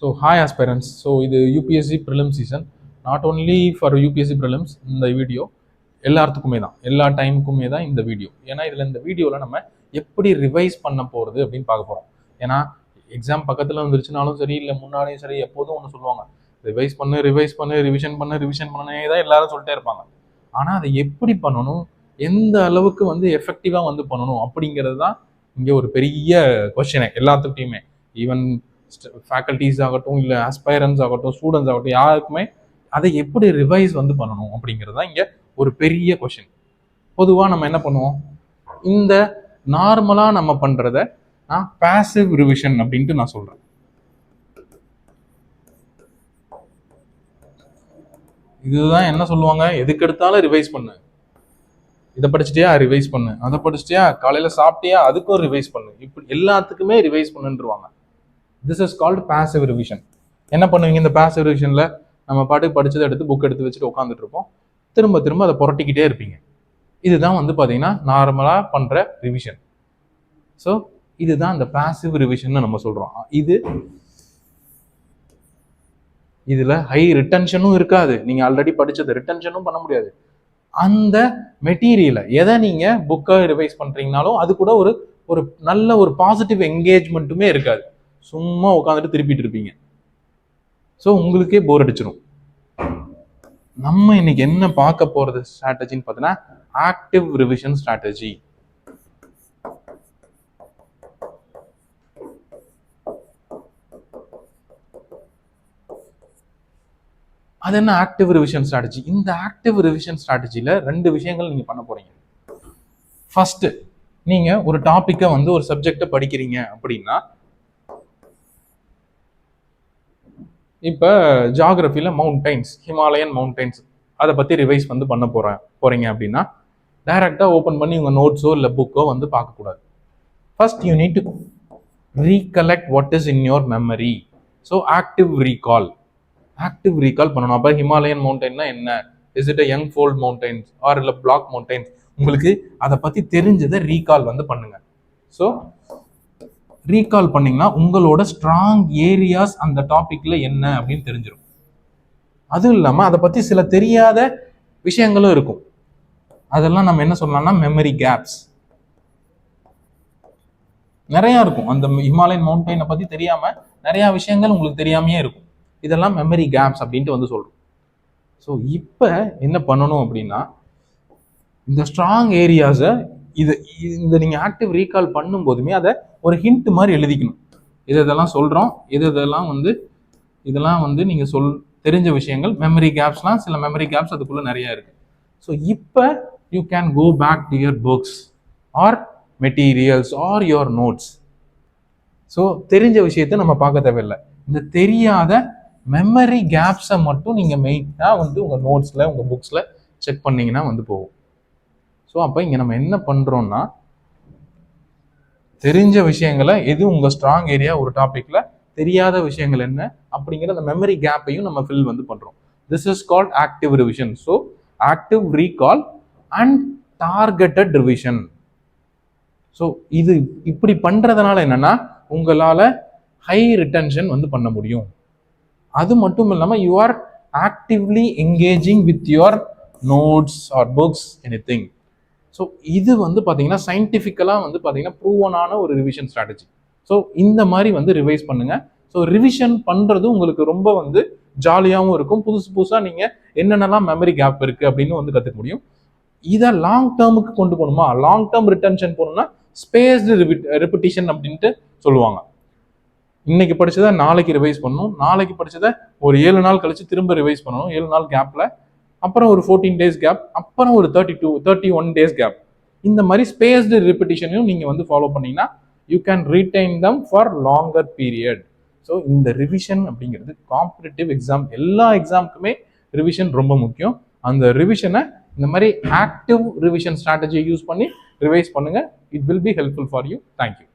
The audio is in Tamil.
So, hi aspirants. So, இது UPSC prelim season. Not only for UPSC prelims. இந்த வீடியோ எல்லாத்துக்குமே தான், எல்லா டைமுக்குமே தான் இந்த வீடியோ. ஏன்னா இதில் இந்த வீடியோவில் நம்ம எப்படி ரிவைஸ் பண்ண போகிறது அப்படின்னு பார்க்க போகிறோம். ஏன்னா எக்ஸாம் பக்கத்தில் வந்துருச்சுனாலும் சரி, இல்லை முன்னாடியும் சரி, எப்போதும் ஒன்று சொல்லுவாங்க, ரிவைஸ் பண்ணு, ரிவிஷன் பண்ணனே தான் எல்லாரும் சொல்லிட்டே இருப்பாங்க. ஆனால் அதை எப்படி பண்ணணும், எந்த அளவுக்கு எஃபெக்டிவாக பண்ணணும் அப்படிங்கிறது தான் இங்கே ஒரு பெரிய கொஸ்டினே எல்லாத்துக்கிட்டையுமே. ஈவன் ஃபேக்கல்டிஸ் ஆகட்டும், இல்லை ஆஸ்பைரன்ஸ் ஆகட்டும், ஸ்டூடெண்ட்ஸ் ஆகட்டும், யாருக்குமே அதை எப்படி ரிவைஸ் பண்ணணும் அப்படிங்கிறது தான் இங்கே ஒரு பெரிய கொஷின். பொதுவாக நம்ம என்ன பண்ணுவோம், இந்த நார்மலாக நம்ம பண்ணுறத நான் பாசிவ் ரிவிஷன் அப்படின்ட்டு நான் சொல்கிறேன். இதுதான் என்ன சொல்லுவாங்க, எதுக்கு எடுத்தாலும் ரிவைஸ் பண்ணு, இதை படிச்சுட்டியா ரிவைஸ் பண்ணு, அதை படிச்சுட்டியா, காலையில் சாப்பிட்டியா அதுக்கும் ரிவைஸ் பண்ணு, இப்படி எல்லாத்துக்குமே ரிவைஸ் பண்ணுன்றுவாங்க. This is called passive revision. என்ன பண்ணுவீங்க இந்த பாசிவ் ரிவிஷனில்? நம்ம பாட்டுக்கு படிச்சதை எடுத்து புக் எடுத்து வச்சுட்டு உட்காந்துட்டு இருப்போம், திரும்ப திரும்ப அதை புரட்டிக்கிட்டே இருப்பீங்க. இதுதான் பார்த்தீங்கன்னா நார்மலாக பண்ணுற ரிவிஷன். ஸோ இதுதான் அந்த பாசிவ் ரிவிஷன் நம்ம சொல்கிறோம். இதில் ஹை ரிட்டன்ஷனும் இருக்காது, நீங்கள் ஆல்ரெடி படித்ததை ரிட்டன்ஷனும் பண்ண முடியாது. அந்த மெட்டீரியலை எதை நீங்கள் புக்கை ரிவைஸ் பண்ணுறீங்கனாலும் அது கூட ஒரு நல்ல ஒரு பாசிட்டிவ் என்கேஜ்மெண்ட்டுமே இருக்காது. சும்மா உட்காந்துட்டு திருப்பிட்டு இருப்பீங்க. ஸோ உங்களுக்கே போர் அடிச்சிடும். நம்ம இன்னைக்கு என்ன பார்க்க போறது ஸ்ட்ராட்டஜின்னு பார்த்தீங்கன்னா ஆக்டிவ் ரிவிஷன் ஸ்ட்ராட்டஜி. அது என்ன ஆக்டிவ் ரிவிஷன் ஸ்ட்ராட்டஜி? இந்த ஆக்டிவ் ரிவிஷன் ஸ்ட்ராட்டஜில 2 விஷயங்கள் நீங்க பண்ண போறீங்க. ஃபர்ஸ்ட், நீங்க ஒரு டாபிக்கை ஒரு சப்ஜெக்டை படிக்கிறீங்க அப்படின்னா, இப்போ ஜியாகிரபியில் மவுண்டைன்ஸ், ஹிமாலயன் மவுண்டைன்ஸ், அதை பற்றி ரிவைஸ் பண்ண போகிறீங்க அப்படின்னா டைரெக்டாக ஓப்பன் பண்ணி உங்கள் நோட்ஸோ இல்லை புக்கோ பார்க்கக்கூடாது. First you need to recollect what is in your memory. So active recall பண்ணணும். அப்போ ஹிமாலயன் மவுண்டைன்னா என்ன, is it a young fold mountains or இல்லை பிளாக் மவுண்டைன்ஸ், உங்களுக்கு அதை பற்றி தெரிஞ்சதை ரீகால் பண்ணுங்க. ஸோ ரீகால் பண்ணீங்கன்னா உங்களோட ஸ்ட்ராங் ஏரியாஸ் அந்த டாபிக்ல என்ன அப்படின்னு தெரிஞ்சிடும். அதுவும் இல்லாமல் அதை பற்றி சில தெரியாத விஷயங்களும் இருக்கும். அதெல்லாம் நம்ம என்ன சொல்லலாம்னா மெமரி கேப்ஸ் நிறையா இருக்கும். அந்த ஹிமாலயன் மவுண்டைனை பற்றி தெரியாமல் நிறையா விஷயங்கள் உங்களுக்கு தெரியாமையே இருக்கும். இதெல்லாம் மெமரி கேப்ஸ் அப்படின்ட்டு சொல்கிறோம். ஸோ இப்போ என்ன பண்ணணும் அப்படின்னா, இந்த ஸ்ட்ராங் ஏரியாஸை இந்த நீங்கள் ஆக்டிவ் ரீகால் பண்ணும் போதுமே அதை ஒரு ஹிண்ட் மாதிரி எழுதிக்கணும். இதெல்லாம் சொல்கிறோம், இதெல்லாம் நீங்கள் தெரிஞ்ச விஷயங்கள். மெமரி கேப்ஸ்லாம், சில மெமரி கேப்ஸ் அதுக்குள்ளே நிறையா இருக்குது. ஸோ இப்போ you can go back to your books or materials or your notes. So தெரிஞ்ச விஷயத்தை நம்ம பார்க்க தேவையில்லை, இந்த தெரியாத மெமரி கேப்ஸை மட்டும் நீங்கள் மெயினாக உங்கள் நோட்ஸில், உங்கள் புக்ஸில் செக் பண்ணிங்கன்னா போகும். ஸோ அப்போ இங்கே நம்ம என்ன பண்ணுறோம்னா, தெரிஞ்ச விஷயங்களை, எது உங்கள் ஸ்ட்ராங் ஏரியா ஒரு டாப்பிக்கில், தெரியாத விஷயங்கள் என்ன அப்படிங்கிற அந்த மெமரி கேப்பையும் நம்ம ஃபில் பண்ணுறோம். This is called active revision. So active recall and targeted revision. So இது இப்படி பண்ணுறதுனால என்னன்னா உங்களால் ஹை ரிட்டன்ஷன் பண்ண முடியும். அது மட்டும் இல்லாமல் you are actively engaging with your notes or books, anything. So இது பார்த்தீங்கன்னா சயின்டிஃபிக்கலாக பார்த்தீங்கன்னா ப்ரூவனான ஒரு ரிவிஷன் ஸ்ட்ராட்டஜி. ஸோ இந்த மாதிரி ரிவைஸ் பண்ணுங்க. ஸோ ரிவிஷன் பண்ணுறது உங்களுக்கு ரொம்ப ஜாலியாகவும் இருக்கும். புதுசு புதுசாக நீங்கள் என்னென்னலாம் மெமரி கேப் இருக்குது அப்படின்னு கற்றுக்க முடியும். இதை லாங் டேர்முக்கு கொண்டு போகணுமா, லாங் டேர்ம் ரிட்டன்ஷன் போகணும்னா ஸ்பேஸ்டு ரெப்பிட்டிஷன் அப்படின்ட்டு சொல்லுவாங்க. இன்னைக்கு படிச்சதை நாளைக்கு ரிவைஸ் பண்ணணும், நாளைக்கு படிச்சதை ஒரு 7 நாள் கழிச்சு திரும்ப ரிவைஸ் பண்ணணும், 7 நாள் கேப்ல, அப்புறம் ஒரு 14 days கேப், அப்புறம் ஒரு 31 days கேப். இந்த மாதிரி ஸ்பேஸ்டு ரிப்பிட்டிஷனையும் நீங்கள் ஃபாலோ பண்ணீங்கன்னா you can retain them for longer period. So இந்த ரிவிஷன் அப்படிங்கிறது காம்படிட்டிவ் எக்ஸாம், எல்லா எக்ஸாமுக்குமே ரிவிஷன் ரொம்ப முக்கியம். அந்த ரிவிஷனை இந்த மாதிரி ஆக்டிவ் ரிவிஷன் ஸ்ட்ராட்டஜியை யூஸ் பண்ணி ரிவைஸ் பண்ணுங்க. It will be helpful for you. Thank you.